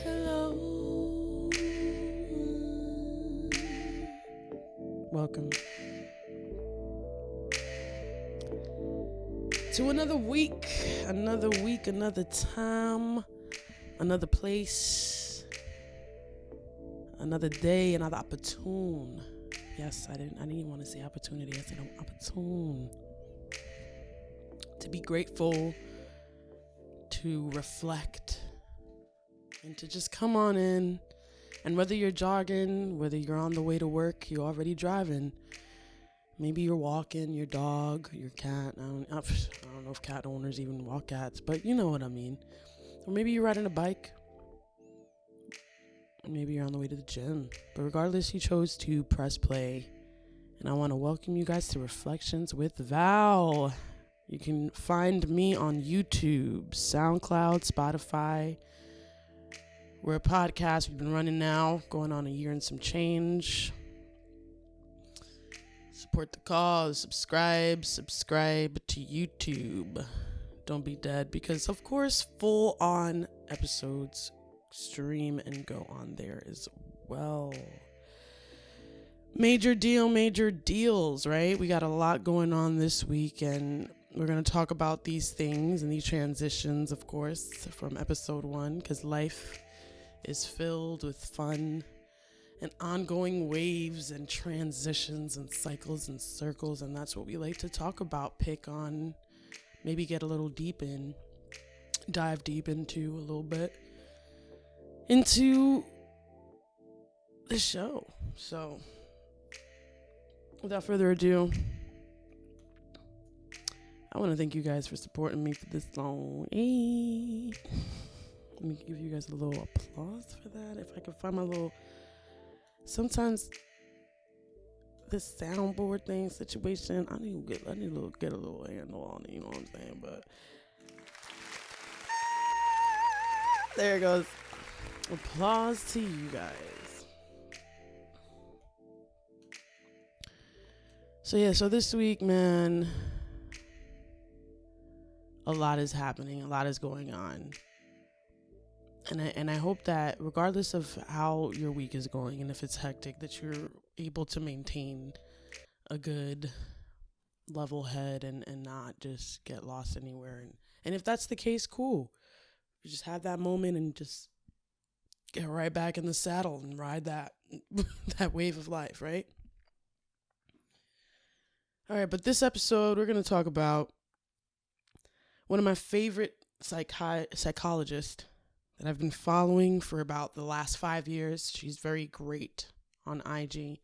Hello. Welcome to another week, another time, another place, another day, another opportune. Yes, I didn't even want to say opportunity. I said opportune. To be grateful, to reflect, and to just come on in. And whether you're jogging, whether you're on the way to work, you're already driving. Maybe you're walking your dog, your cat. I don't know if cat owners even walk cats, but you know what I mean. Or maybe you're riding a bike. Maybe you're on the way to the gym. But regardless, you chose to press play. And I want to welcome you guys to Reflections with VAL. You can find me on YouTube, SoundCloud, Spotify. We're a podcast we've been running now, going on a year and some change. Support the cause, subscribe to YouTube. Don't be dead, because of course full on episodes stream and go on there as well. Major deals, right? We got a lot going on this week, and we're going to talk about these things and these transitions, of course, from episode 1, because life is filled with fun and ongoing waves and transitions and cycles and circles, and that's what we like to talk about, pick on, maybe get a little dive deep into a little bit into the show. So without further ado, I want to thank you guys for supporting me for this long. Hey. Let me give you guys a little applause for that. If I can find my little... Sometimes this soundboard thing situation, I need to get a little handle on it, you know what I'm saying? But there it goes. Applause to you guys. So this week, man, a lot is happening, a lot is going on. And I hope that regardless of how your week is going and if it's hectic, that you're able to maintain a good level head and not just get lost anywhere. And if that's the case, cool. You just have that moment and just get right back in the saddle and ride that wave of life, right? All right, but this episode, we're going to talk about one of my favorite psychologists that I've been following for about the last 5 years. She's very great on IG.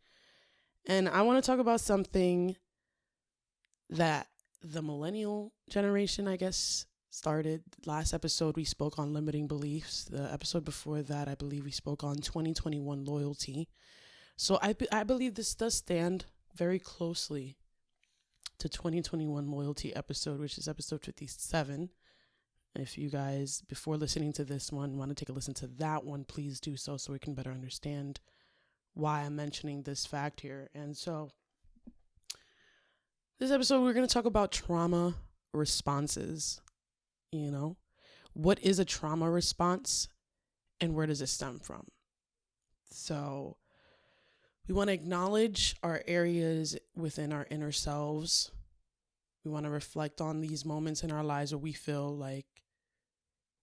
And I want to talk about something that the millennial generation, I guess, started. Last episode, we spoke on limiting beliefs. The episode before that, I believe we spoke on 2021 loyalty. So I believe this does stand very closely to 2021 loyalty episode, which is episode 57. If you guys, before listening to this one, want to take a listen to that one, please do so we can better understand why I'm mentioning this fact here. And so this episode, we're going to talk about trauma responses. You know, what is a trauma response and where does it stem from? So we want to acknowledge our areas within our inner selves. We want to reflect on these moments in our lives where we feel like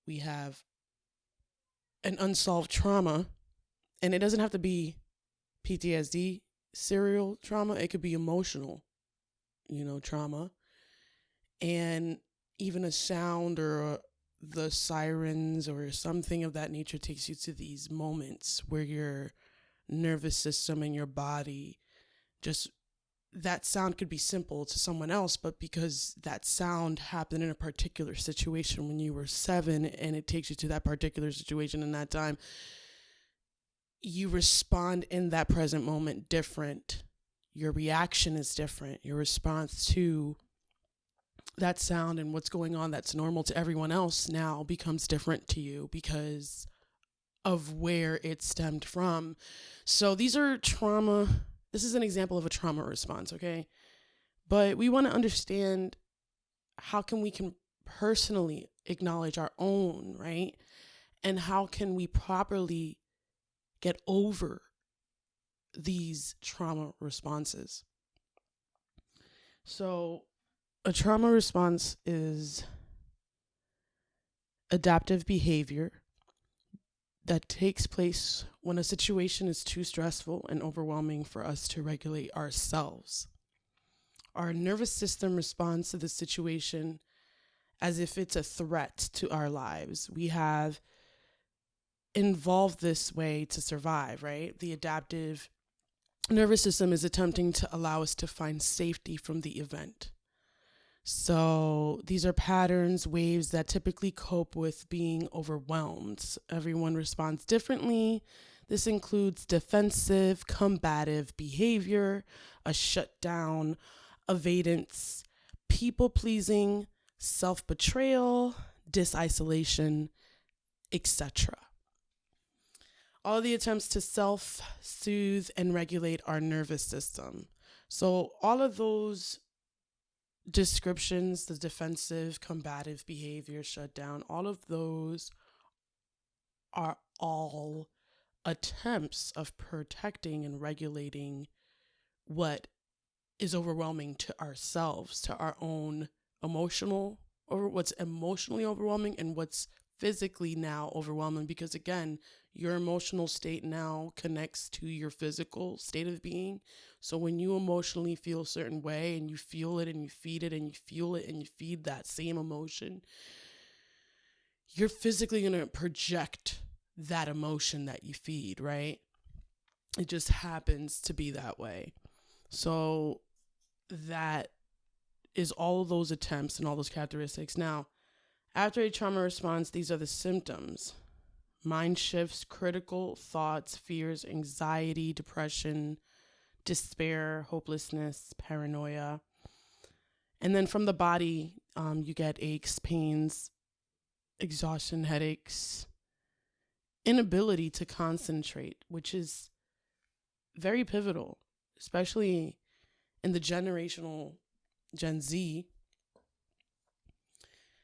we have an unsolved trauma. And it doesn't have to be PTSD, serial trauma. It could be emotional, trauma. And even a sound or the sirens or something of that nature takes you to these moments where your nervous system and your body just... That sound could be simple to someone else, but because that sound happened in a particular situation when you were 7 and it takes you to that particular situation in that time, you respond in that present moment different. Your reaction is different. Your response to that sound and what's going on that's normal to everyone else now becomes different to you because of where it stemmed from. So these are trauma. This is an example of a trauma response, okay? But we want to understand how we can personally acknowledge our own, right? And how can we properly get over these trauma responses? So, a trauma response is adaptive behavior that takes place when a situation is too stressful and overwhelming for us to regulate ourselves. Our nervous system responds to the situation as if it's a threat to our lives. We have evolved this way to survive, right? The adaptive nervous system is attempting to allow us to find safety from the event. So these are patterns, waves that typically cope with being overwhelmed. Everyone responds differently. This includes defensive, combative behavior, a shutdown, avoidance, people-pleasing, self-betrayal, disisolation, etc. All the attempts to self-soothe and regulate our nervous system. So all of those descriptions, the defensive, combative behavior, shutdown, all of those are all attempts of protecting and regulating what is overwhelming to ourselves, to our own emotional, or what's emotionally overwhelming and what's physically now overwhelming, because again, your emotional state now connects to your physical state of being. So when you emotionally feel a certain way and you feel it and you feed it and you fuel it and you feed that same emotion, you're physically going to project that emotion that you feed, right? It just happens to be that way. So that is all of those attempts and all those characteristics. Now, after a trauma response, these are the symptoms: mind shifts, critical thoughts, fears, anxiety, depression, despair, hopelessness, paranoia. And then from the body, you get aches, pains, exhaustion, headaches, inability to concentrate, which is very pivotal, especially in the generational Gen Z.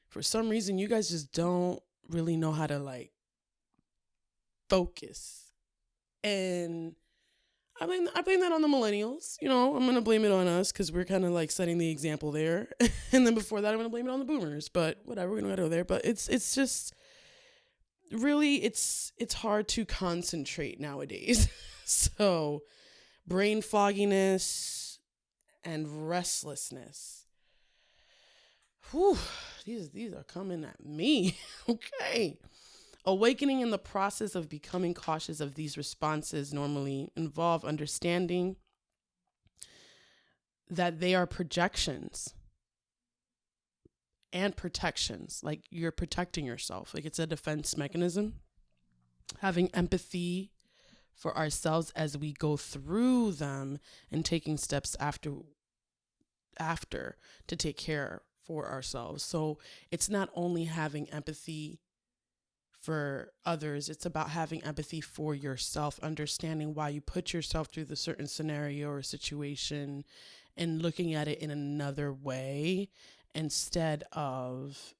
For some reason, you guys just don't really know how to focus. And I blame that on the millennials. I'm going to blame it on us because we're kind of setting the example there. And then before that, I'm going to blame it on the boomers. But whatever, we're going to go there. But it's just really, it's hard to concentrate nowadays. So brain fogginess and restlessness. Whew, these are coming at me. Okay. Awakening in the process of becoming cautious of these responses normally involve understanding that they are projections and protections. You're protecting yourself. It's a defense mechanism. Having empathy for ourselves as we go through them and taking steps after to take care for ourselves. So it's not only having empathy for others, it's about having empathy for yourself, understanding why you put yourself through the certain scenario or situation and looking at it in another way instead of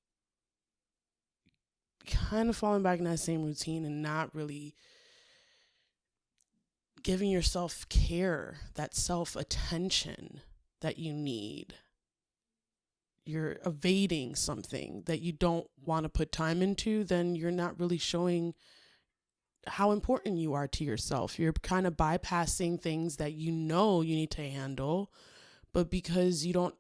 kind of falling back in that same routine and not really giving yourself care, that self-attention that you need. You're evading something that you don't want to put time into, then you're not really showing how important you are to yourself. You're kind of bypassing things that you need to handle, but because you don't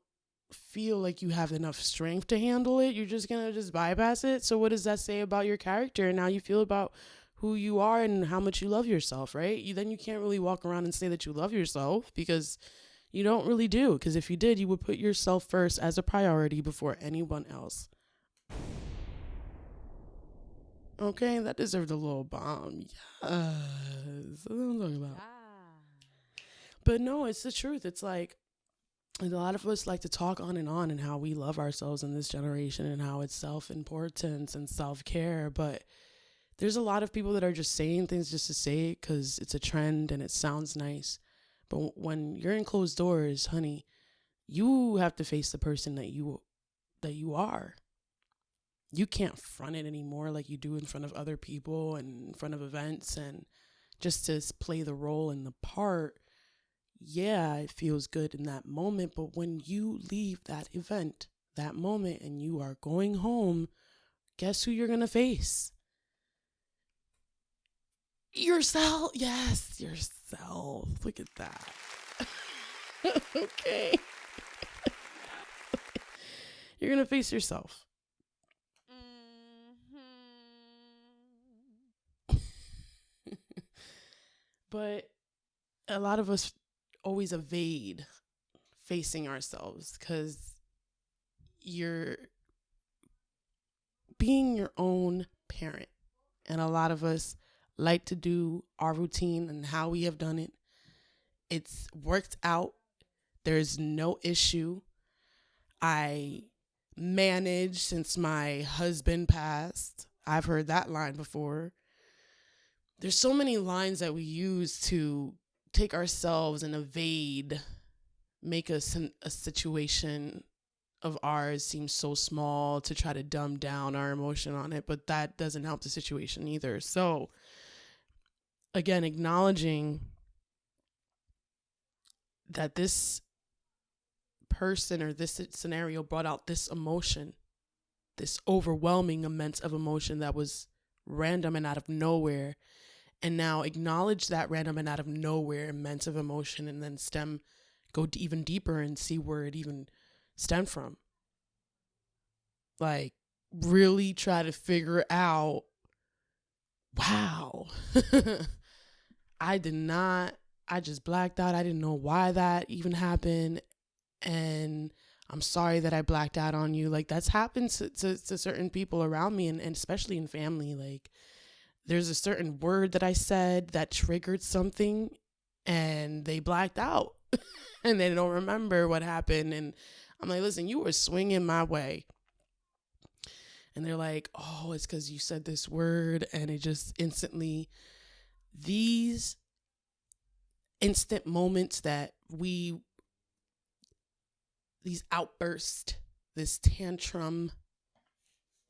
feel like you have enough strength to handle it, you're just going to just bypass it. So what does that say about your character and how you feel about who you are and how much you love yourself, right? Then you can't really walk around and say that you love yourself because you don't really do, because if you did, you would put yourself first as a priority before anyone else. Okay, that deserved a little bomb. Yes, that's what I'm talking about. But no, it's the truth. It's a lot of us like to talk on and how we love ourselves in this generation and how it's self-importance and self-care. But there's a lot of people that are just saying things just to say it because it's a trend and it sounds nice. But when you're in closed doors, honey, you have to face the person that you are. you can't front it anymore like you do in front of other people and in front of events, and just to play the role and the part. Yeah, it feels good in that moment, but when you leave that event, that moment, and you are going home, guess who you're gonna face? Yourself. Yes, yourself. Look at that. Okay. You're gonna face yourself. But a lot of us always evade facing ourselves because you're being your own parent. And a lot of us like to do our routine and how we have done it. It's worked out. There's no issue. I managed since my husband passed. I've heard that line before. There's so many lines that we use to take ourselves and evade, make a situation of ours seem so small, to try to dumb down our emotion on it, but that doesn't help the situation either. So again, acknowledging that this person or this scenario brought out this emotion, this overwhelming immense of emotion that was random and out of nowhere. And now acknowledge that random and out of nowhere immense of emotion, and then go even deeper and see where it even stemmed from. Like, really try to figure out, wow, I just blacked out. I didn't know why that even happened. And I'm sorry that I blacked out on you. Like, that's happened to certain people around me, and especially in family. Like, there's a certain word that I said that triggered something, and they blacked out and they don't remember what happened. And I'm like, listen, you were swinging my way. And they're like, oh, it's because you said this word. And it just instantly, these instant moments that these outbursts, this tantrum,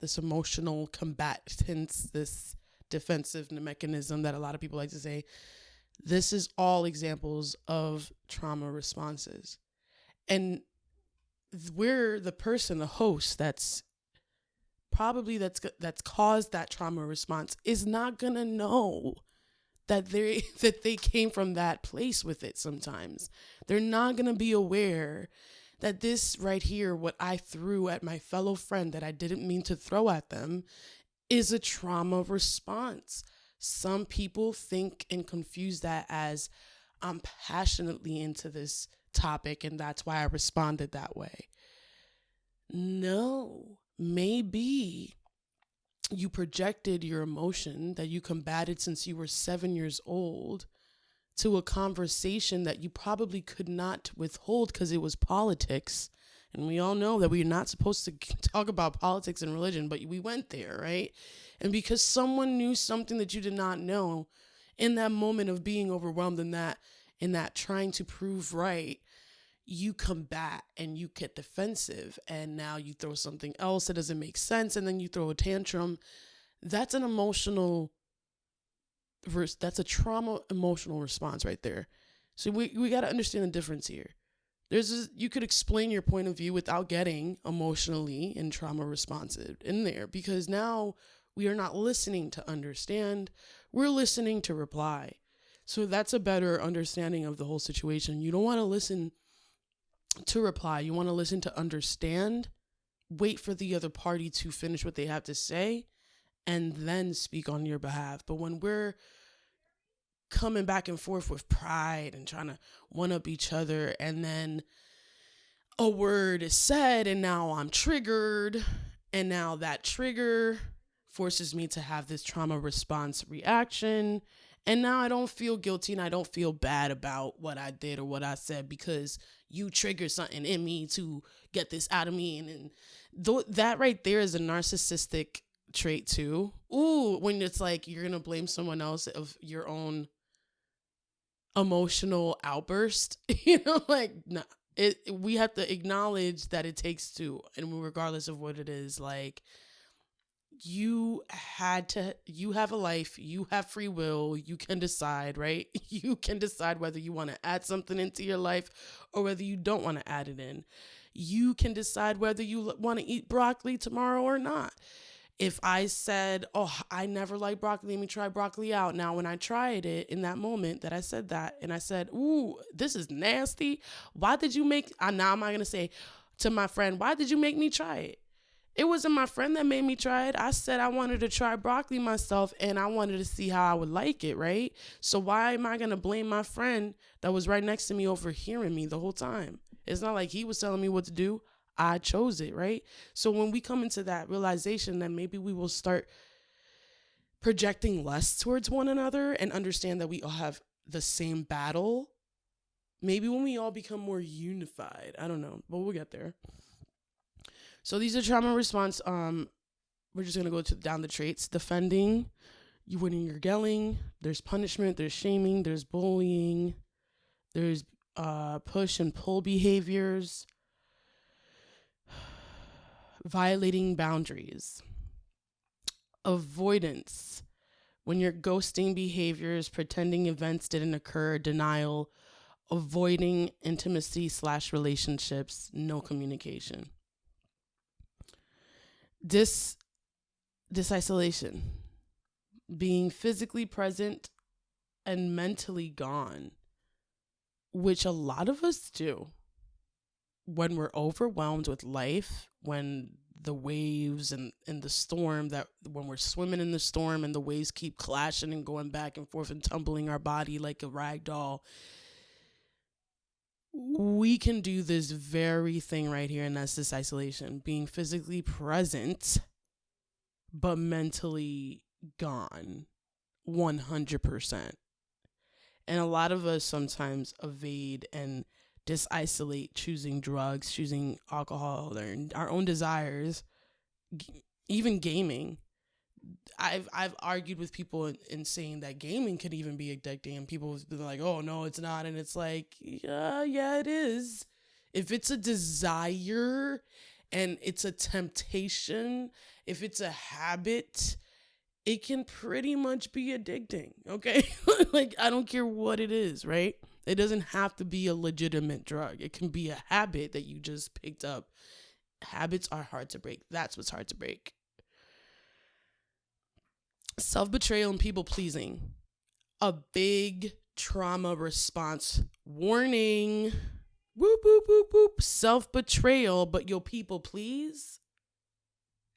this emotional combatants, this defensive mechanism that a lot of people like to say, this is all examples of trauma responses. And we're the person, the host, that's caused that trauma response is not gonna know that they came from that place with it. Sometimes they're not gonna be aware that this right here, what I threw at my fellow friend that I didn't mean to throw at them, is a trauma response. Some people think and confuse that as, I'm passionately into this topic and that's why I responded that way. No, maybe you projected your emotion that you combated since you were 7 years old to a conversation that you probably could not withhold because it was politics. And we all know that we're not supposed to talk about politics and religion, but we went there, right? And because someone knew something that you did not know, in that moment of being overwhelmed in that trying to prove right, you combat and you get defensive, and now you throw something else that doesn't make sense, and then you throw a tantrum. That's a trauma emotional response right there. So we got to understand the difference here. You could explain your point of view without getting emotionally and trauma responsive in there, because now we are not listening to understand. We're listening to reply. So that's a better understanding of the whole situation. You don't want to listen to reply. You want to listen to understand, wait for the other party to finish what they have to say, and then speak on your behalf. But when we're coming back and forth with pride and trying to one up each other, and then a word is said and now I'm triggered, and now that trigger forces me to have this trauma response reaction, and now I don't feel guilty and I don't feel bad about what I did or what I said because you triggered something in me to get this out of me. And that right there is a narcissistic trait too. Ooh, when it's like you're gonna blame someone else of your own emotional outburst, like, nah, we have to acknowledge that it takes two, and regardless of what it is, like, you have a life, you have free will, you can decide, right? You can decide whether you want to add something into your life or whether you don't want to add it in. You can decide whether you want to eat broccoli tomorrow or not. If I said, oh, I never liked broccoli, let me try broccoli out. Now, when I tried it in that moment that I said that, and I said, ooh, this is nasty. Why did you make, now I'm not going to say to my friend, why did you make me try it? It wasn't my friend that made me try it. I said I wanted to try broccoli myself and I wanted to see how I would like it, right? So why am I going to blame my friend that was right next to me overhearing me the whole time? It's not like he was telling me what to do. I chose it, right? So when we come into that realization that maybe we will start projecting less towards one another and understand that we all have the same battle, maybe when we all become more unified, I don't know, but we'll get there. So these are trauma response. We're just going to go down the traits. Defending, you winning, you're yelling. There's punishment, there's shaming, there's bullying, there's push and pull behaviors, violating boundaries, avoidance, when you're ghosting behaviors, pretending events didn't occur, denial, avoiding intimacy / relationships, no communication. This isolation, being physically present and mentally gone, which a lot of us do when we're overwhelmed with life, when the waves and the storm, that when we're swimming in the storm and the waves keep clashing and going back and forth and tumbling our body like a rag doll, we can do this very thing right here, and that's this isolation, being physically present but mentally gone 100%. And a lot of us sometimes evade and disisolate, choosing drugs, choosing alcohol, or our own desires, even gaming. I've argued with people in saying that gaming could even be addicting, and people have been like, oh no, it's not. And it's like, yeah, it is. If it's a desire and it's a temptation, if it's a habit, it can pretty much be addicting, okay? Like, I don't care what it is, right? It doesn't have to be a legitimate drug. It can be a habit that you just picked up. Habits are hard to break. That's what's hard to break. Self-betrayal and people-pleasing. A big trauma response. Warning. Whoop, whoop, whoop, whoop. Self-betrayal, but you'll people-please?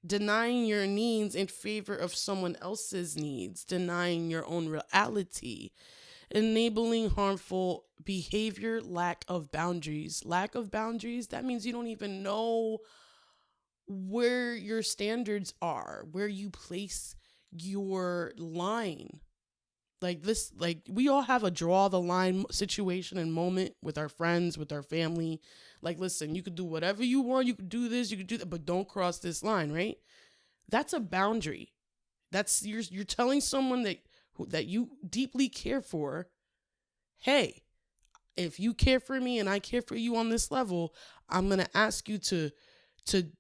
Denying your needs in favor of someone else's needs. Denying your own reality. Enabling harmful behavior. Lack of boundaries. Lack of boundaries, that means you don't even know where your standards are, where you place your line. Like this, like we all have a draw the line situation and moment with our friends, with our family. Like, listen, you could do whatever you want, you could do this, you could do that, but don't cross this line, right? That's a boundary. That's you're telling someone that you deeply care for, hey, if you care for me and I care for you on this level, I'm gonna ask you to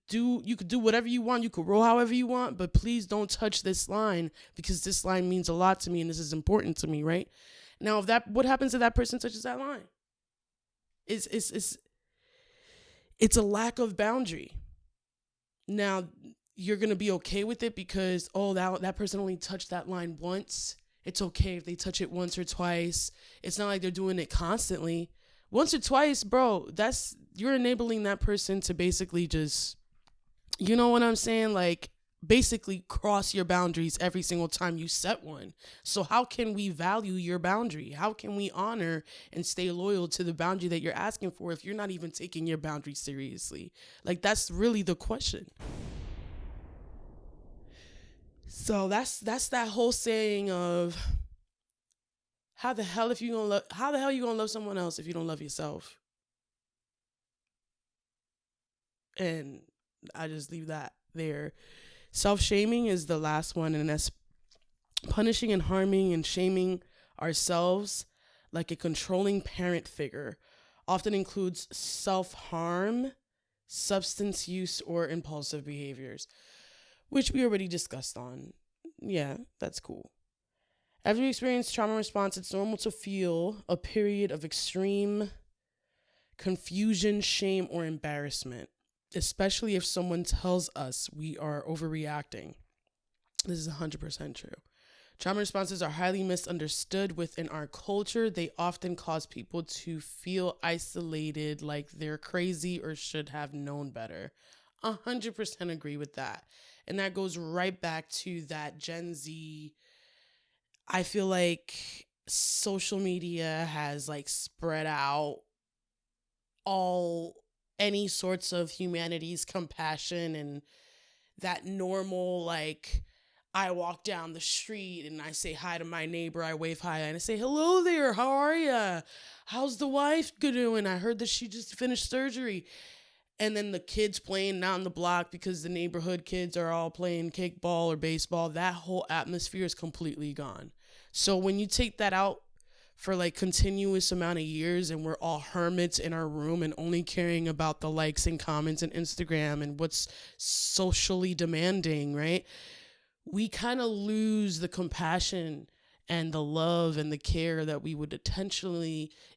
do, you could do whatever you want, you could roll however you want, but please don't touch this line, because this line means a lot to me and this is important to me, right? Now, what happens if that person touches that line? It's a lack of boundary. Now, you're going to be okay with it because, oh, that person only touched that line once. It's okay if they touch it once or twice. It's not like they're doing it constantly. Once or twice, bro, you're enabling that person to basically just, you know what I'm saying? Like, basically cross your boundaries every single time you set one. So how can we value your boundary? How can we honor and stay loyal to the boundary that you're asking for if you're not even taking your boundary seriously? Like, that's really the question. So that's that whole saying of, how the hell you gonna love someone else if you don't love yourself? And I just leave that there. Self-shaming is the last one, and that's punishing and harming and shaming ourselves like a controlling parent figure. Often includes self-harm, substance use, or impulsive behaviors. which we already discussed on. Yeah, that's cool. After you experience trauma response, it's normal to feel a period of extreme confusion, shame, or embarrassment, especially if someone tells us we are overreacting. This is 100% true. Trauma responses are highly misunderstood within our culture. They often cause people to feel isolated, like they're crazy or should have known better. 100% agree with that. And that goes right back to that Gen Z. I feel like social media has like spread out all any sorts of humanity's compassion and that normal, like, I walk down the street and I say hi to my neighbor, I wave hi and I say, hello there, how are ya? How's the wife doing? I heard that she just finished surgery. And then the kids playing down the block because the neighborhood kids are all playing kickball or baseball. That whole atmosphere is completely gone. So when you take that out for like continuous amount of years and we're all hermits in our room and only caring about the likes and comments and Instagram and what's socially demanding, right? We kind of lose the compassion and the love and the care that we would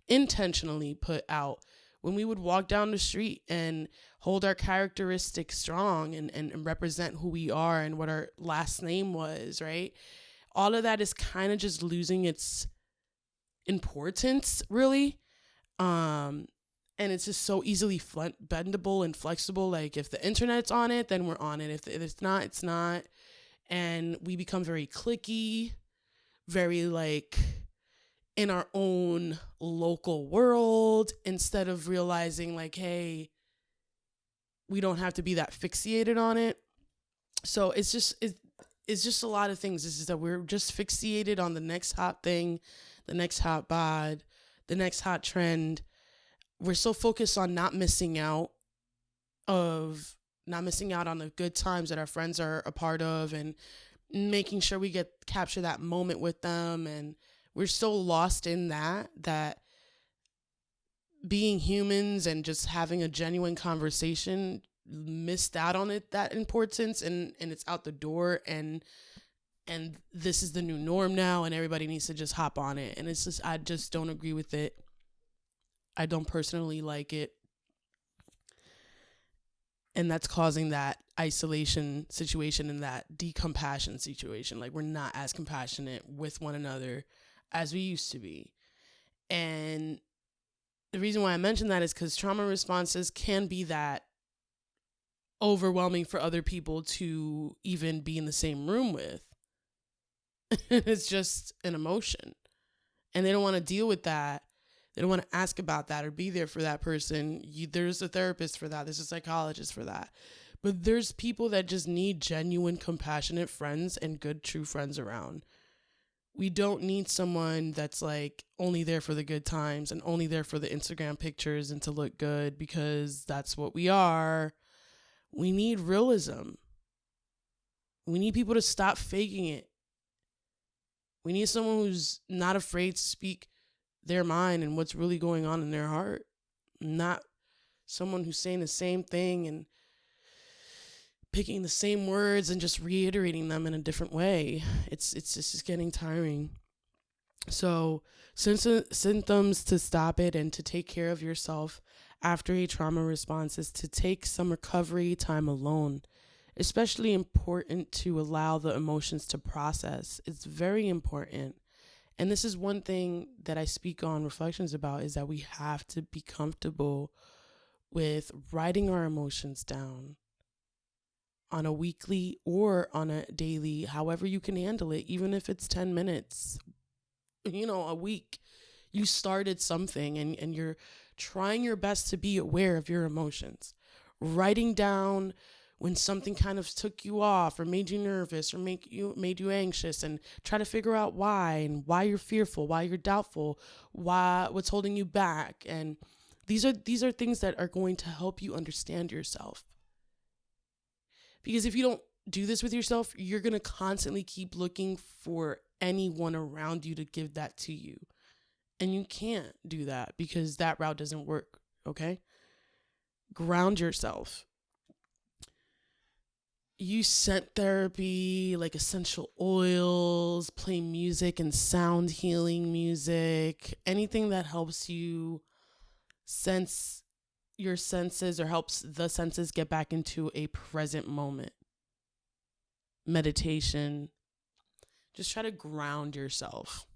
intentionally put out when we would walk down the street and hold our characteristics strong and represent who we are and what our last name was, right? All of that is kind of just losing its importance, really. And it's just so easily bendable and flexible. Like if the internet's on it, then we're on it. If it's not, it's not. And we become very cliquey, very like in our own local world instead of realizing like, hey, we don't have to be that fixated on it. So it's just a lot of things. This is that we're just fixated on the next hot thing, the next hot bod, the next hot trend. We're so focused on not missing out on the good times that our friends are a part of and making sure we capture that moment with them. And we're so lost in that being humans and just having a genuine conversation missed out on that importance, and it's out the door, and this is the new norm now and everybody needs to just hop on it. And it's just, I just don't agree with it. I don't personally like it. And that's causing that isolation situation and that decompassion situation. Like we're not as compassionate with one another as we used to be. And the reason why I mention that is because trauma responses can be that overwhelming for other people to even be in the same room with. It's just an emotion. And they don't want to deal with that. They don't want to ask about that or be there for that person. There's a therapist for that. There's a psychologist for that. But there's people that just need genuine, compassionate friends and good, true friends around. We don't need someone that's like only there for the good times and only there for the Instagram pictures and to look good because that's what we are. We need realism. We need people to stop faking it. We need someone who's not afraid to speak their mind and what's really going on in their heart. Not someone who's saying the same thing and picking the same words and just reiterating them in a different way. It's just getting tiring. So symptoms to stop it and to take care of yourself after a trauma response is to take some recovery time alone. Especially important to allow the emotions to process. It's very important. And this is one thing that I speak on reflections about, is that we have to be comfortable with writing our emotions down on a weekly or on a daily, however you can handle it, even if it's 10 minutes, a week. You started something and you're trying your best to be aware of your emotions. Writing down when something kind of took you off or made you nervous or made you anxious, and try to figure out why and why you're fearful, why you're doubtful, what's holding you back. And these are things that are going to help you understand yourself. Because if you don't do this with yourself, you're going to constantly keep looking for anyone around you to give that to you. And you can't do that because that route doesn't work, okay? Ground yourself. use scent therapy, like essential oils, play music and sound healing music, anything that helps you sense your senses or helps the senses get back into a present moment. Meditation. Just try to ground yourself.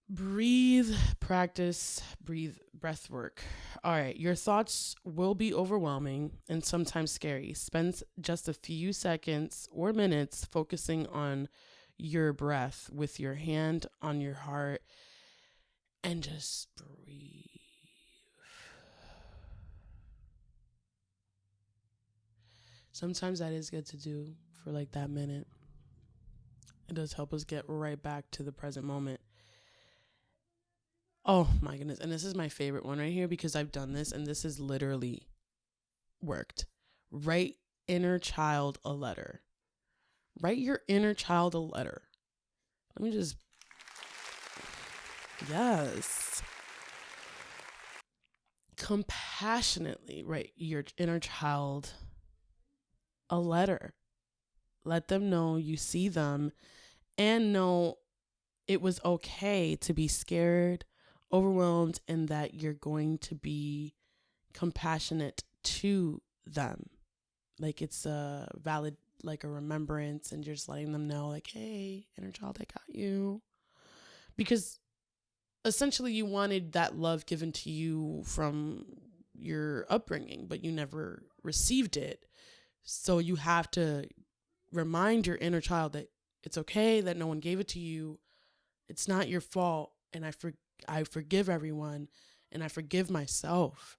Breathe, practice, breath work. All right, your thoughts will be overwhelming and sometimes scary. Spend just a few seconds or minutes focusing on your breath with your hand on your heart and just breathe. Sometimes that is good to do for like that minute. It does help us get right back to the present moment. Oh my goodness. And this is my favorite one right here because I've done this and this has literally worked. Write inner child a letter. Write your inner child a letter. Let me just, yes. Compassionately write your inner child a letter. Let them know you see them and know it was okay to be scared, overwhelmed, and that you're going to be compassionate to them. Like it's a valid, like a remembrance, and you're just letting them know like, hey, inner child, I got you. Because essentially you wanted that love given to you from your upbringing, but you never received it. So you have to remind your inner child that it's okay that no one gave it to you. It's not your fault. And I forgive everyone and I forgive myself.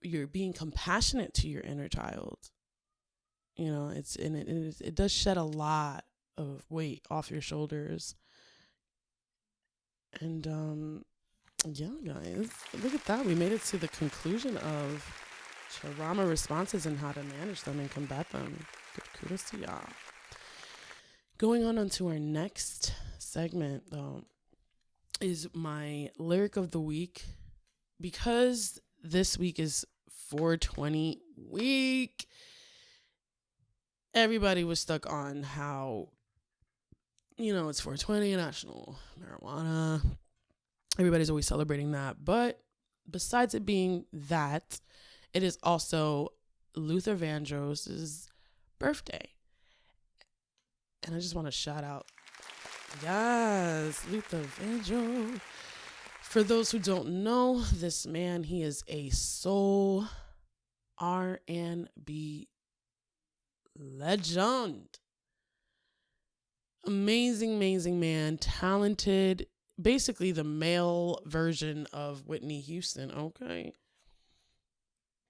You're being compassionate to your inner child. You know, it does shed a lot of weight off your shoulders. And yeah, guys, look at that. We made it to the conclusion of trauma responses and how to manage them and combat them. Good kudos to y'all. Going on to our next segment, though, is my lyric of the week. Because this week is 420 week, everybody was stuck on how, it's 420, National Marijuana. Everybody's always celebrating that. But besides it being that, it is also Luther Vandross' birthday. And I just want to shout out, yes, Luther Vandross. For those who don't know, this man, he is a soul R&B legend. Amazing man, talented, basically the male version of Whitney Houston, okay?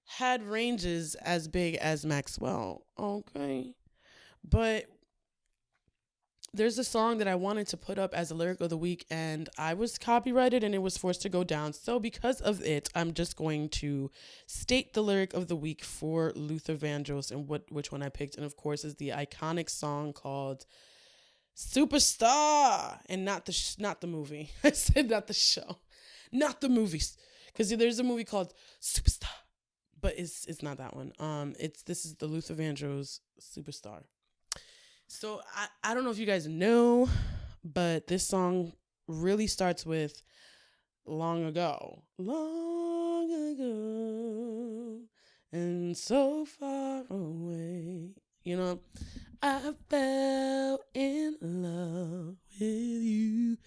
Had ranges as big as Maxwell, okay? But there's a song that I wanted to put up as a lyric of the week, and I was copyrighted and it was forced to go down. So because of it, I'm just going to state the lyric of the week for Luther Vandross and which one I picked. And of course is the iconic song called Superstar, and not the movie. I said not the show, not the movies, because there's a movie called Superstar, but it's not that one. This is the Luther Vandross Superstar. So I don't know if you guys know, but this song really starts with long ago, and so far away. I fell in love with you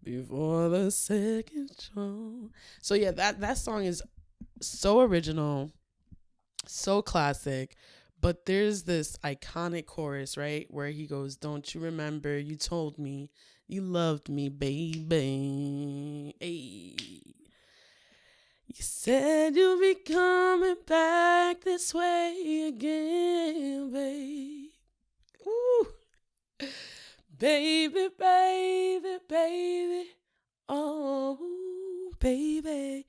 before the second show. So yeah, that song is so original, so classic. But there's this iconic chorus, right, where he goes, don't you remember you told me you loved me, baby. Hey. You said you'll be coming back this way again, babe. Ooh. Baby, baby, baby. Oh, baby.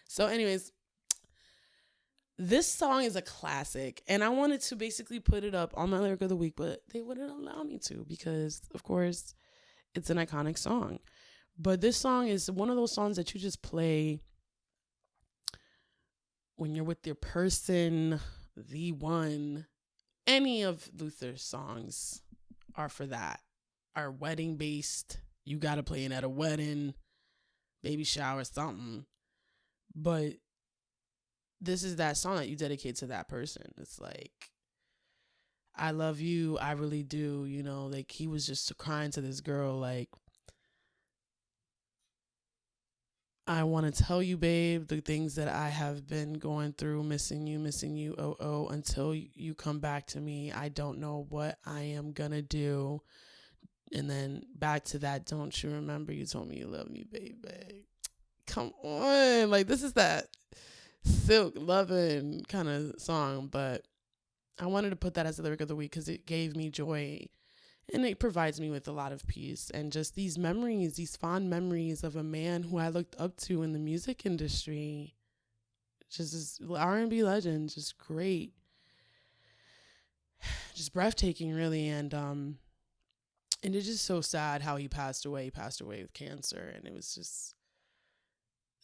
So anyways, this song is a classic, and I wanted to basically put it up on my lyric of the week, but they wouldn't allow me to because, of course, it's an iconic song. But this song is one of those songs that you just play when you're with your person the one. Any of Luther's songs are for that. Are wedding based. You gotta play it at a wedding, baby shower, something. But this is that song that you dedicate to that person. It's like, I love you, I really do. You know, like he was just crying to this girl, like, I want to tell you, babe, the things that I have been going through, missing you, until you come back to me. I don't know what I am gonna do. And then back to that, don't you remember you told me you love me, baby? Come on. Like, this is that silk loving kind of song, but I wanted to put that as the lyric of the week because it gave me joy and it provides me with a lot of peace and just these memories, these fond memories of a man who I looked up to in the music industry. Just this R&B legend, just great, just breathtaking, really. And it's just so sad how he passed away. He passed away with cancer, and it was just,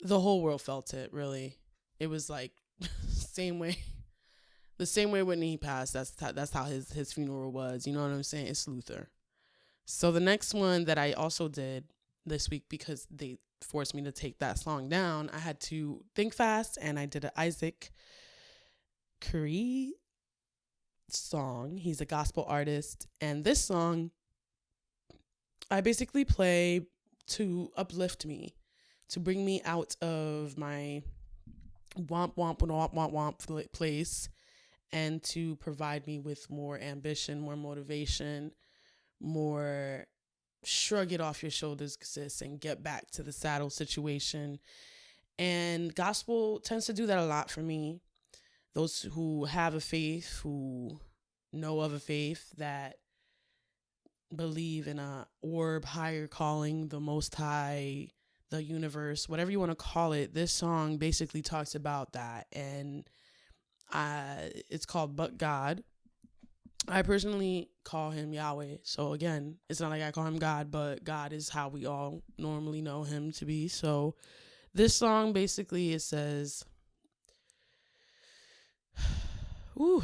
the whole world felt it, really. It was like the same way Whitney passed. That's how his funeral was. You know what I'm saying? It's Luther. So the next one that I also did this week, because they forced me to take that song down, I had to think fast, and I did an Isaac Curry song. He's a gospel artist, and this song I basically play to uplift me, to bring me out of my womp place, and to provide me with more ambition, more motivation, more shrug it off your shoulders, sis, and get back to the saddle situation. And gospel tends to do that a lot for me. Those who have a faith, who know of a faith that believe in a orb, higher calling, the most high, the universe, whatever you want to call it, this song basically talks about that. And it's called But God. I personally call him Yahweh. So again, it's not like I call him God, but God is how we all normally know him to be. So this song basically, it says, ooh,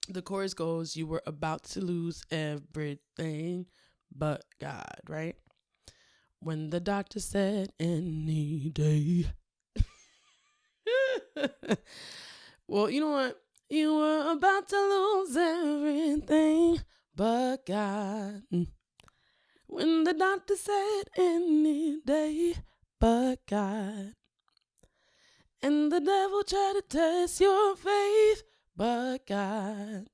the chorus goes, you were about to lose everything but God, right? When the doctor said any day. Well, you know what? You were about to lose everything but God. When the doctor said any day but God. And the devil tried to test your faith but God.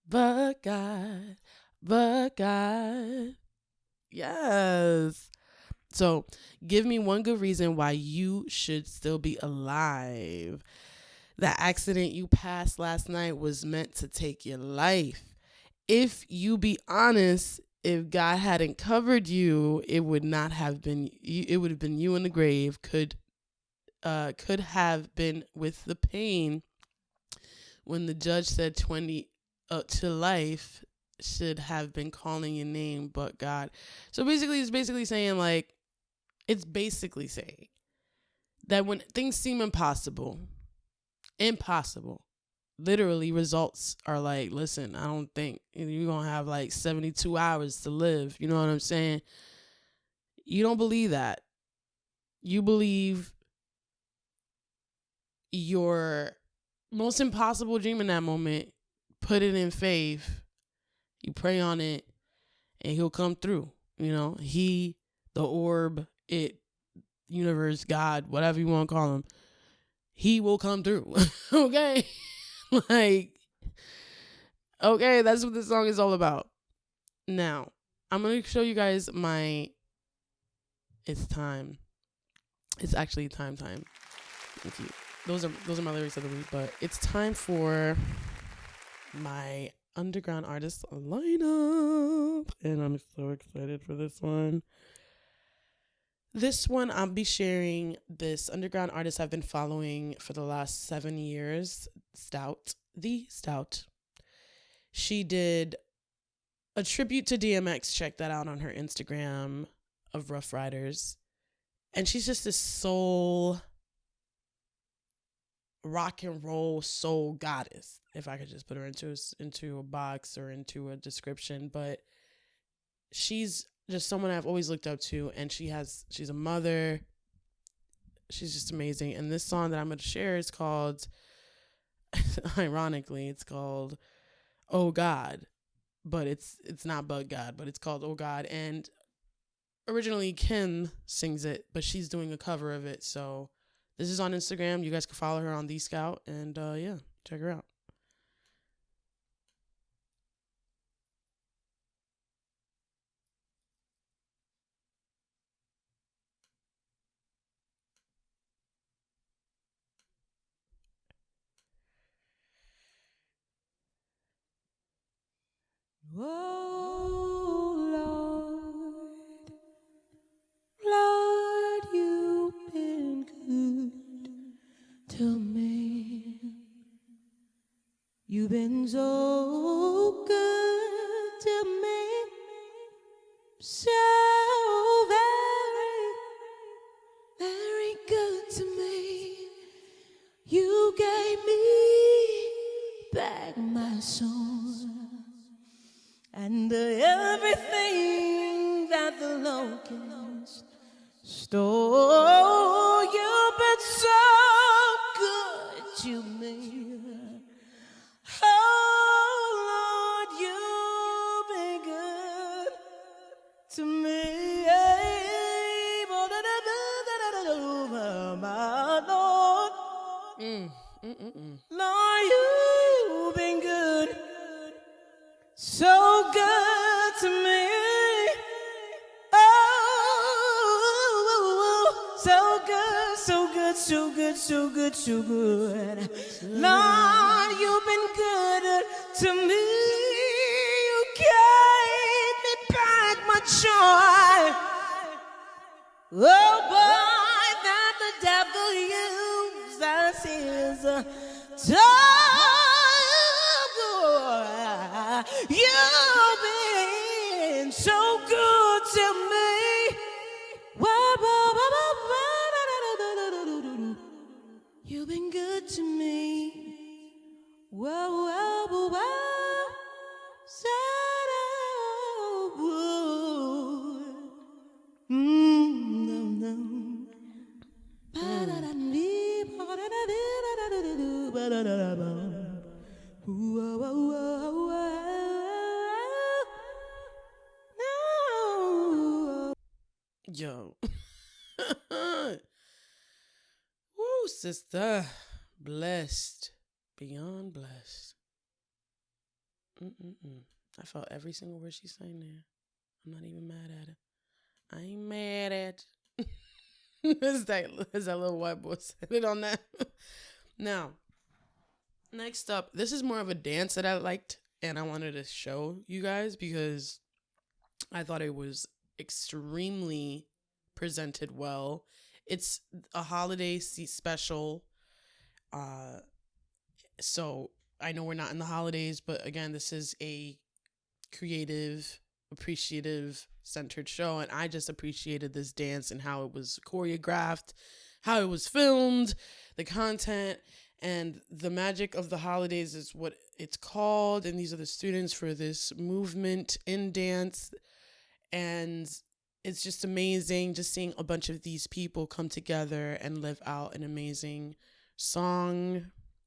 But God. But God. Yes. So give me one good reason why you should still be alive. That accident you passed last night was meant to take your life. If you be honest, if God hadn't covered you, it would not have been, it would have been you in the grave. Could have been with the pain when the judge said 20 to life, should have been calling your name but God. So basically, it's basically saying that when things seem impossible, literally results are like, listen, I don't think you're going to have like 72 hours to live. You know what I'm saying? You don't believe that. You believe your most impossible dream in that moment, put it in faith, you pray on it, and he'll come through. You know, he, the orb, it, universe, God, whatever you want to call him, he will come through. Okay? Like, okay, that's what this song is all about. Now, I'm going to show you guys it's time. It's actually time. Thank you. Those are my lyrics of the week, but it's time for my underground artist lineup, and I'm so excited for this one. This one, I'll be sharing this underground artist I've been following for the last 7 years, The Stout. She did a tribute to DMX. Check that out on her Instagram of Rough Riders. And she's just this soul, rock and roll soul goddess, if I could just put her into a box or into a description. But she's just someone I've always looked up to, and she's a mother. She's just amazing. And this song that I'm going to share is called, ironically, it's called Oh God, but it's not But God, but it's called Oh God. And originally Kim sings it, but she's doing a cover of it. So this is on Instagram. You guys can follow her on The Scout, and yeah, check her out. Oh Lord, you've been good to me. You've been so good to me, so very, very good to me. You gave me back my soul and everything that the locust stole. You've been so good to me. Oh Lord, you've been good to me. My Lord, Lord, you've been good, so good to me. Oh, so good, so good, so good, so good, so good. Lord, you've been good to me. You gave me back my joy. Oh boy, that the devil used as his toy. You've been so good to me. You've been good to me. Whoa, whoa, whoa, whoa. Yo. Woo, sister. Blessed. Beyond blessed. I felt every single word she's saying there. I'm not even mad at it. I ain't mad at it. Is that little white boy said it on that? Now, next up, this is more of a dance that I liked, and I wanted to show you guys because I thought it was extremely presented well. It's a holiday special. So I know we're not in the holidays, but again, this is a creative, appreciative, centered show, and I just appreciated this dance and how it was choreographed, how it was filmed, the content, and the magic of the holidays is what it's called. And these are the students for this movement in dance, and it's just amazing just seeing a bunch of these people come together and live out an amazing song,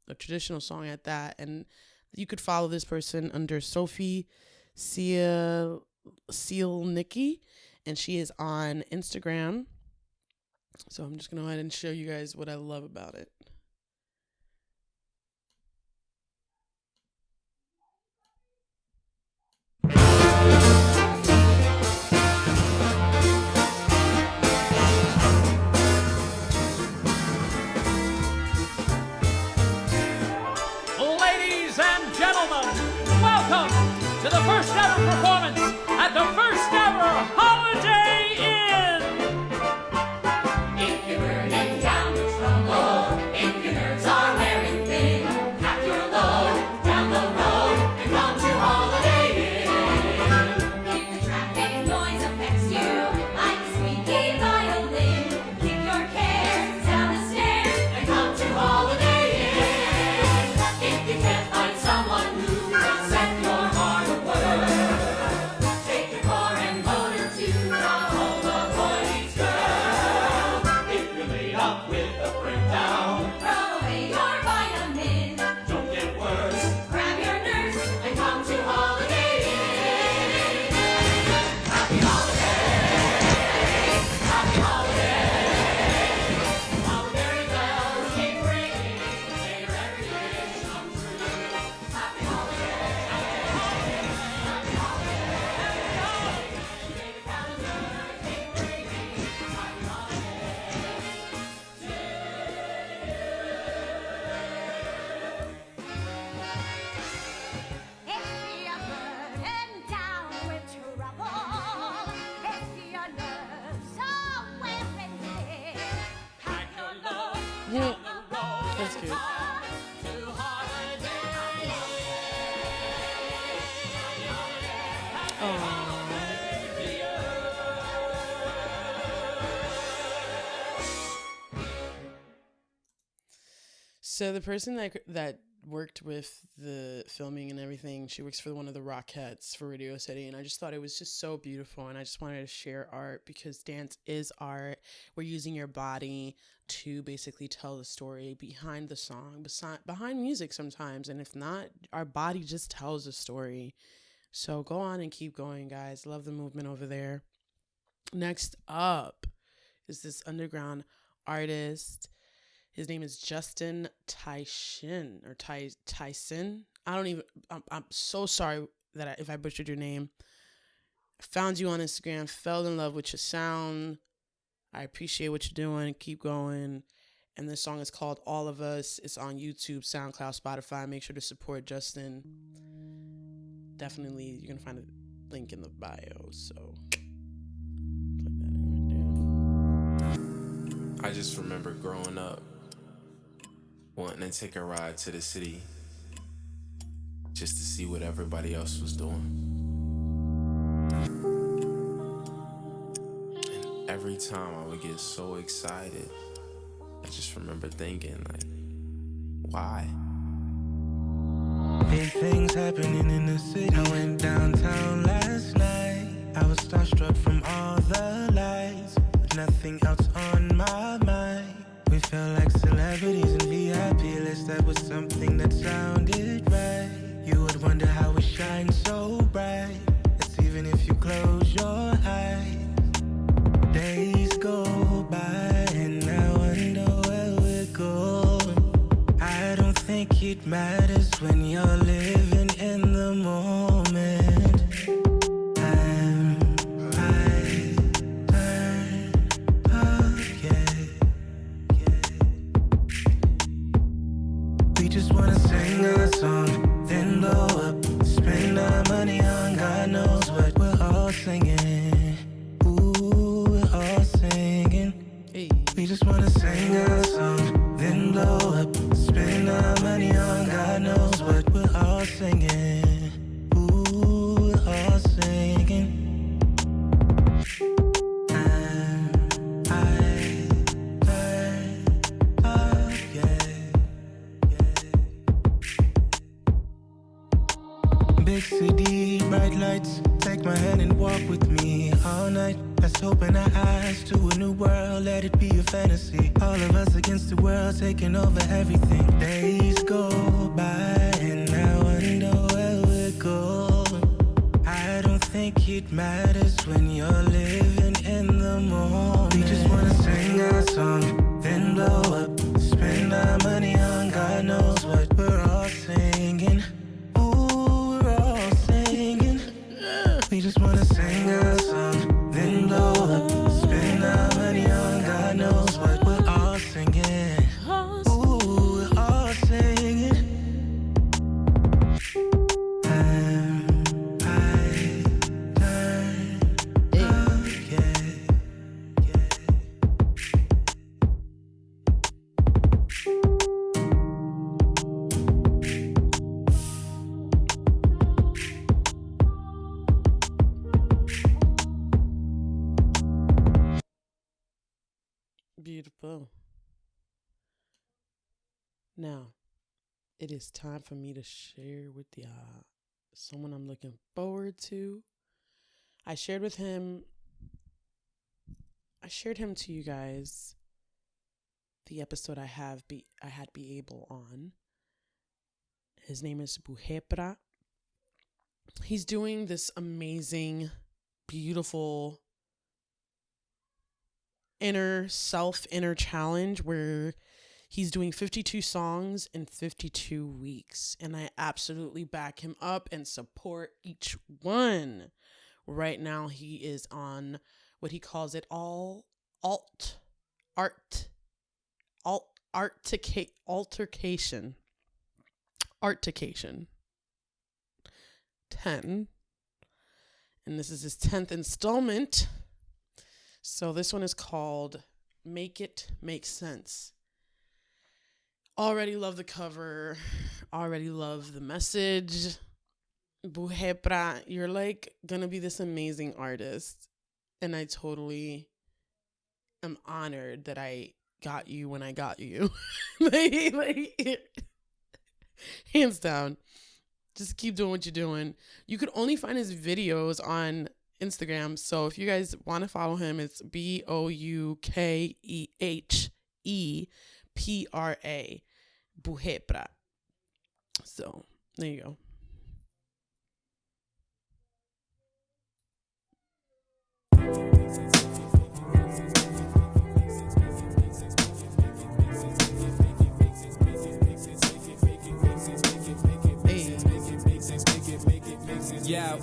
a traditional song at that. And you could follow this person under Sophie Silinicki, and she is on Instagram. So I'm just going to go ahead and show you guys what I love about it. Ladies and gentlemen, welcome to the first ever performance at the first ever Holiday Inn. If you're burning down with trouble, if That's cute. So the person that worked with the filming and everything, she works for one of the Rockettes for Radio City, and I just thought it was just so beautiful, and I just wanted to share art because dance is art. We're using your body to basically tell the story behind the song, behind music sometimes, and if not, our body just tells a story. So go on and keep going, guys. Love the movement over there. Next up is this underground artist. His name is Justin Tyson or Tyson. I'm so sorry that if I butchered your name. I found you on Instagram, fell in love with your sound. I appreciate what you're doing. Keep going. And this song is called All of Us. It's on YouTube, SoundCloud, Spotify. Make sure to support Justin. Definitely, you're going to find a link in the bio. So, plug that in right there. I just remember growing up, wanting to take a ride to the city just to see what everybody else was doing. And every time I would get so excited, I just remember thinking, like, why? Big things happening in the city. I went downtown last night. I was starstruck from all the lights, with nothing else on my mind. We felt like celebrities in VIP list. That was something that sounded right. You would wonder how we shine so bright. That's even if you close your eyes. Days go by and I wonder where we're going. I don't think it matters when you're living in the moment. Just wanna sing our song, then blow up, spend our money on God knows what. We're all singing, ooh, we're all singing. Hey. We just wanna sing our song, then blow up, spend our money on God knows what. We're all singing, ooh, we're all singing. Big city, bright lights, take my hand and walk with me all night. Let's open our eyes to a new world, let it be a fantasy. All of us against the world, taking over everything. Days go by and I wonder where we're going. I don't think it matters when you're living in the moment. We just wanna sing our song, then blow up, spend our money on God knows what. We're all singing. We just wanna sing our song, then blow up, spend our money on God knows what. We're all singing, ooh, we're all singing. Beautiful. Now, it is time for me to share with y'all someone I'm looking forward to. I shared him to you guys the episode I had Be Able on. His name is Buhepra. He's doing this amazing, beautiful inner challenge where he's doing 52 songs in 52 weeks, and I absolutely back him up and support each one. Right now he is on what he calls it altercation 10, and this is his 10th installment. So this one is called Make It Make Sense. Already love the cover. Already love the message. Buhepra, you're like gonna be this amazing artist. And I totally am honored that I got you when I got you. like, hands down. Just keep doing what you're doing. You could only find his videos on Instagram. So if you guys want to follow him, it's BOUKEHEPRA. Buhepra. So there you go. Yeah,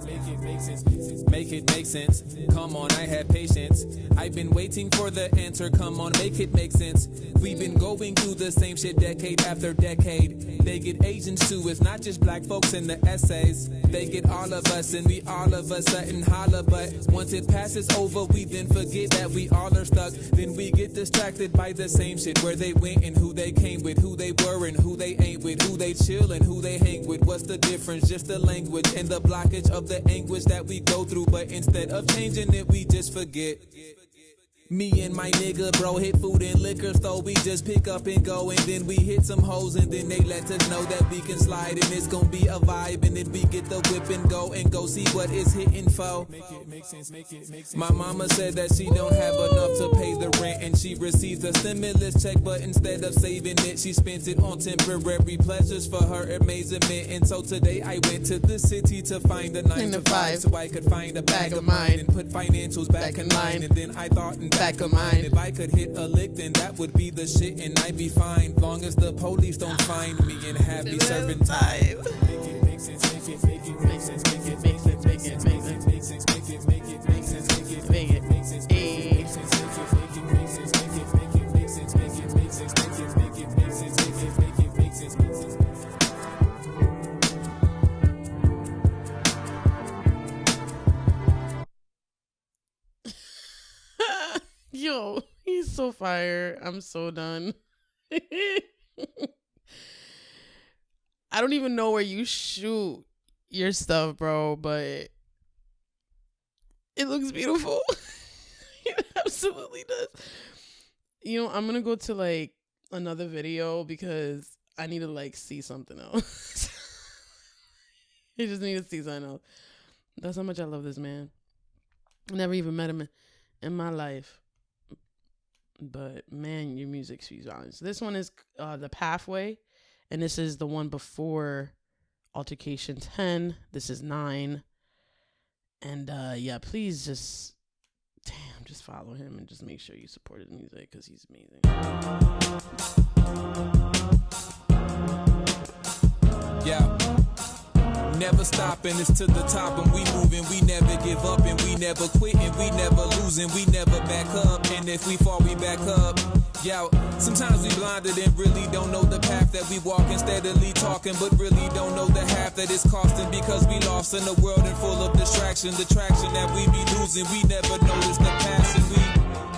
make it make sense. Come on, I have patience. I've been waiting for the answer. Come on, make it make sense. We've been going through the same shit decade after decade. They get Asians too, it's not just black folks in the essays. They get all of us and we all of a sudden holler. But once it passes over, we then forget that we all are stuck. Then we get distracted by the same shit. Where they went and who they came with, who they were and who they ain't with, who they chill and who they hang with. What's the difference? Just the language and the blockage of the anguish that we go through. But instead of changing it, we just forget. Me and my nigga bro hit food and liquor store. We just pick up and go, and then we hit some hoes, and then they let us know that we can slide, and it's gonna be a vibe. And then we get the whip and go see what it's hitting for. Make sense. My mama said that she don't have enough to pay the rent, and she received a stimulus check, but instead of saving it, she spent it on temporary pleasures for her amazement. And so today I went to the city to find a 9 to 5 so I could find a bag of mine and put financials back in line. And then I thought in back of mine, if I could hit a lick, then that would be the shit, and I'd be fine, long as the police don't find me and have me serving time. Make it make sense, make it make it make sense, make it make sense, make it make sense, make sense, make it make it make sense, make it make it make sense, make it make sense, make it make it make sense, make it make it make sense, make it make sense, make it make it make sense, make it make it make sense, make sense. Yo, he's so fire. I'm so done. I don't even know where you shoot your stuff, bro, but it looks beautiful. It absolutely does. You know, I'm going to go to like another video because I need to like see something else. I just need to see something else. That's how much I love this man. I never even met him in my life. But man, your music speaks volumes. This one is The Pathway, and this is the one before Altercation 10. This is 9. And yeah, please just follow him and just make sure you support his music because he's amazing. Yeah. Never stopping, it's to the top and we moving. We never give up and we never quit and we never losing. We never back up, and if we fall, we back up. Yeah, sometimes we blinded and really don't know the path that we walking. Steadily talking, but really don't know the half that it's costing because we lost in a world and full of distraction. The traction that we be losing, we never notice the passion. We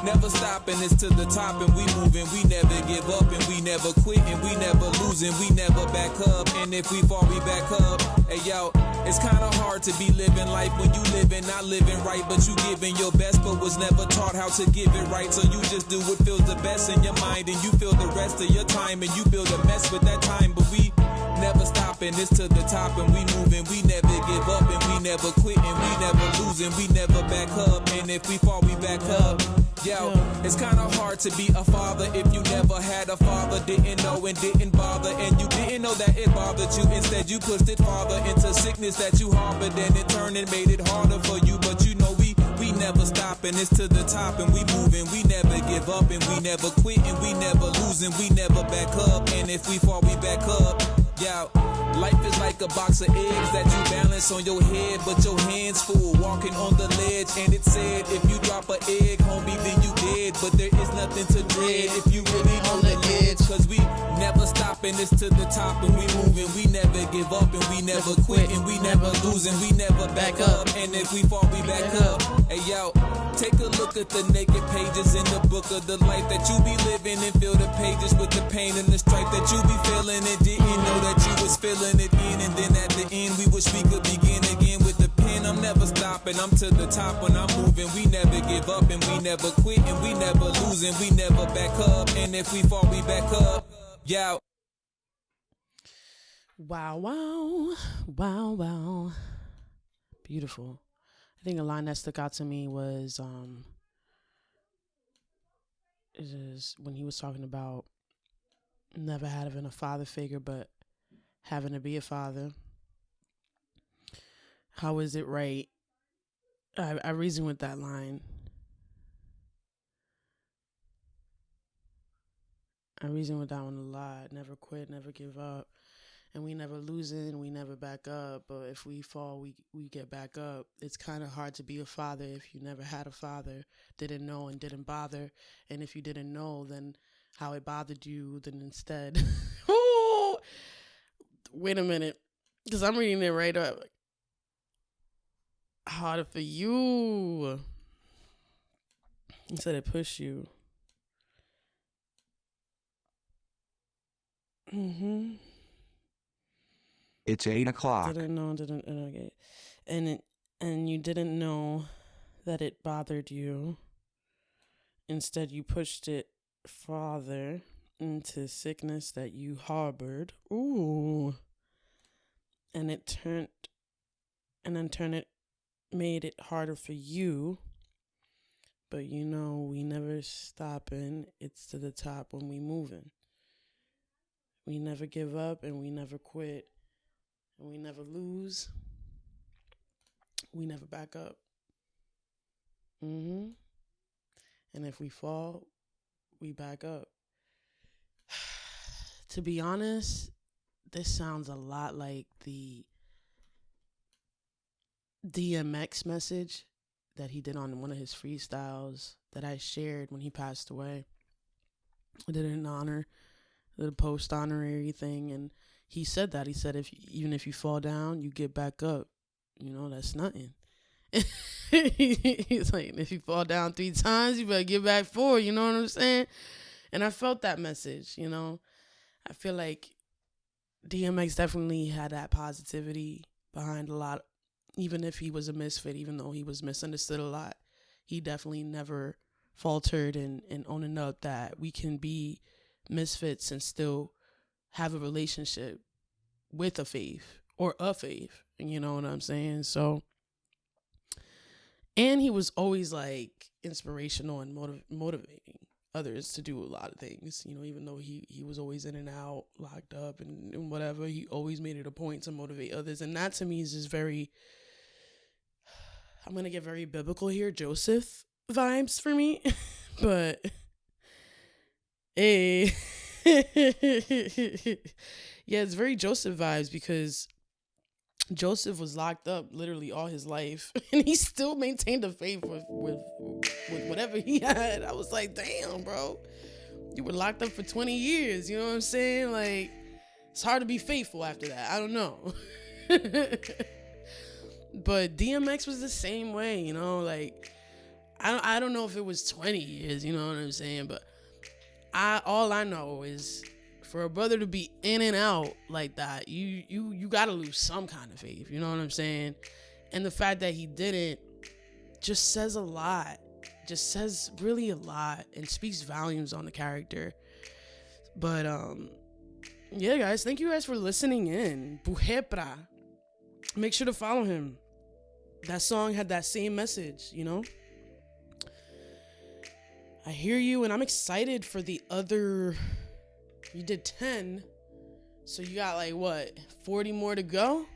never stopping, it's to the top and we moving. We never give up and we never quit and we never losing. We never back up, and if we fall, we back up. Hey yo, it's kinda hard to be living life when you living, not living right, but you giving your best, but was never taught how to give it right. So you just do what feels the best in your mind, and you feel the rest of your time, and you build a mess with that time. But we never stopping, it's to the top and we moving. We never give up and we never quit and we never losing. We never back up, and if we fall, we back up. Yo, it's kinda hard to be a father if you never had a father. Didn't know and didn't bother, and you didn't know that it bothered you. Instead you pushed it farther into sickness that you harbored, then it turned and made it harder for you. But you know we never stopping, it's to the top and we moving. We never give up and we never quit and we never losing. We never back up, and if we fall, we back up. Yeah, life is like a box of eggs that you balance on your head, but your hands full, walking on the ledge. And it said, if you drop an egg, homie, then you dead. But there is nothing to dread if you really on the edge, cause we never stop and it's to the top and we moving. We never give up and we never quit and we never lose and we never back up. And if we fall, we back up. Hey yo, take a look at the naked pages in the book of the life that you be living and fill the pages with the pain and the strife that you be feeling and didn't know that you was feeling it in. And then at the end, we wish we could begin again with the pen. I'm never stopping, I'm to the top when I'm moving. We never give up and we never quit and we never lose and we never back up. And if we fall, we back up. Yeah. Wow, wow, wow, wow. Beautiful. I think a line that stuck out to me was is when he was talking about never having a father figure, but having to be a father. How is it right? I reason with that line. I reason with that one a lot. Never quit, never give up. And we never lose it and we never back up. But if we fall, we get back up. It's kind of hard to be a father if you never had a father, didn't know and didn't bother. And if you didn't know, then how it bothered you, then instead. Ooh, wait a minute. Because I'm reading it right up. Harder for you. Instead it pushed you. Mm-hmm. It's 8 o'clock. Didn't know, okay. And you didn't know that it bothered you. Instead, you pushed it farther into sickness that you harbored. Ooh. And it made it harder for you. But you know, we never stopping. It's to the top when we moving. We never give up and we never quit. And we never lose. We never back up. And if we fall, we back up. To be honest, this sounds a lot like the DMX message that he did on one of his freestyles that I shared when he passed away. I did it in honor, the post honorary thing, and he said that. He said, even if you fall down, you get back up. You know, that's nothing. He's like, if you fall down 3 times, you better get back 4. You know what I'm saying? And I felt that message, you know. I feel like DMX definitely had that positivity behind a lot. Even if he was a misfit, even though he was misunderstood a lot, he definitely never faltered in owning up that we can be misfits and still have a relationship with a faith or a faith. You know what I'm saying? So, and he was always like inspirational and motivating others to do a lot of things. You know, even though he was always in and out, locked up and whatever, he always made it a point to motivate others. And that to me is just very, I'm going to get very biblical here, Joseph vibes for me. But, hey. Yeah, it's very Joseph vibes because Joseph was locked up literally all his life and he still maintained a faith with whatever he had. I was like, damn, bro, you were locked up for 20 years. You know what I'm saying? Like, it's hard to be faithful after that. I don't know. But DMX was the same way, you know, like, I don't know if it was 20 years, you know what I'm saying? But all I know is for a brother to be in and out like that, you got to lose some kind of faith. You know what I'm saying? And the fact that he didn't just says a lot. Just says really a lot and speaks volumes on the character. But yeah, guys, thank you guys for listening in. Bujepra. Make sure to follow him. That song had that same message, you know? I hear you, and I'm excited for the other. You did 10, so you got like what, 40 more to go?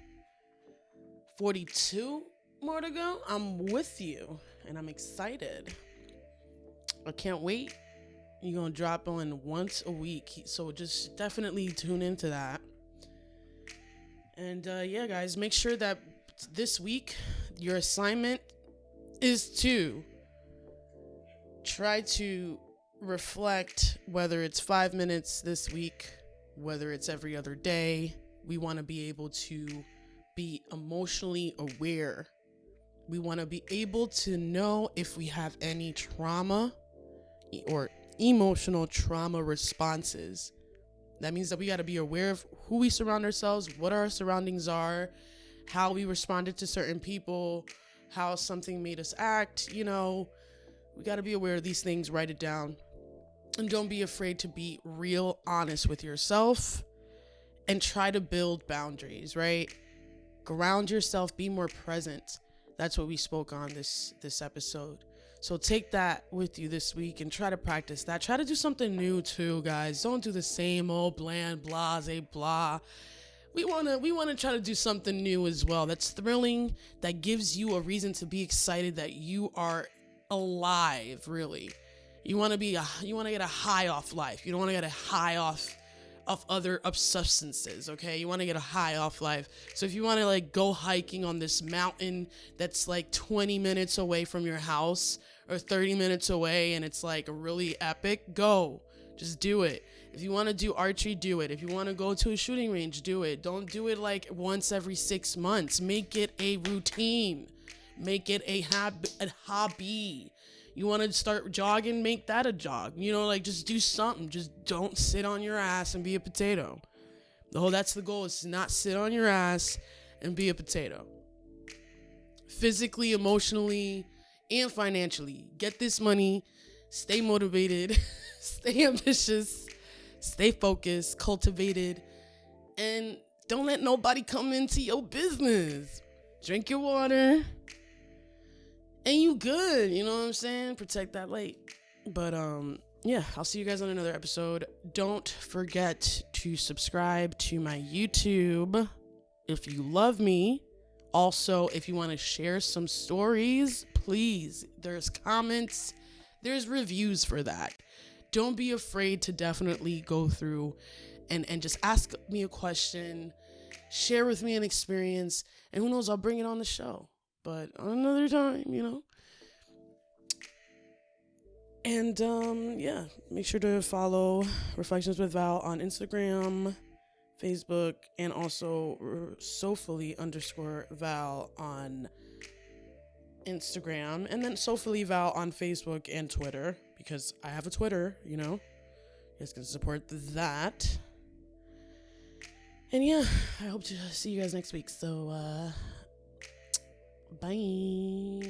42 more to go? I'm with you, and I'm excited. I can't wait. You're gonna drop on once a week, so just definitely tune into that. And yeah, guys, make sure that this week your assignment is to try to reflect, whether it's 5 minutes this week, whether it's every other day. We want to be able to be emotionally aware. We want to be able to know if we have any trauma or emotional trauma responses. That means that we got to be aware of who we surround ourselves, what our surroundings are, how we responded to certain people, how something made us act. We got to be aware of these things, write it down. And don't be afraid to be real honest with yourself and try to build boundaries, right? Ground yourself, be more present. That's what we spoke on this episode. So take that with you this week and try to practice that. Try to do something new too, guys. Don't do the same old bland, blase, blah. We wanna try to do something new as well. That's thrilling. That gives you a reason to be excited that you are alive. Really, you want to get a high off life. You don't want to get a high off of substances. Okay, you want to get a high off life. So if you want to like go hiking on this mountain that's like 20 minutes away from your house or 30 minutes away and it's like really epic, go. Just do it. If you want to do archery, do it. If you want to go to a shooting range, do it. Don't do it like once every 6 months. Make it a routine. Make it a hobby. You want to start jogging, make that a jog. Just do something. Just don't sit on your ass and be a potato. That's the goal, is to not sit on your ass and be a potato. Physically, emotionally, and financially. Get this money. Stay motivated. Stay ambitious. Stay focused, cultivated, and don't let nobody come into your business. Drink your water, and you good. You know what I'm saying? Protect that light. But yeah, I'll see you guys on another episode. Don't forget to subscribe to my YouTube if you love me. Also, if you want to share some stories, please. There's comments, there's reviews for that. Don't be afraid to definitely go through and just ask me a question, share with me an experience, and who knows, I'll bring it on the show. But another time, And yeah, make sure to follow Reflections with Val on Instagram, Facebook, and also Sophie_Val on Instagram, and then Sophie Val on Facebook and Twitter, because I have a Twitter, you guys can support that. And yeah, I hope to see you guys next week. So bye.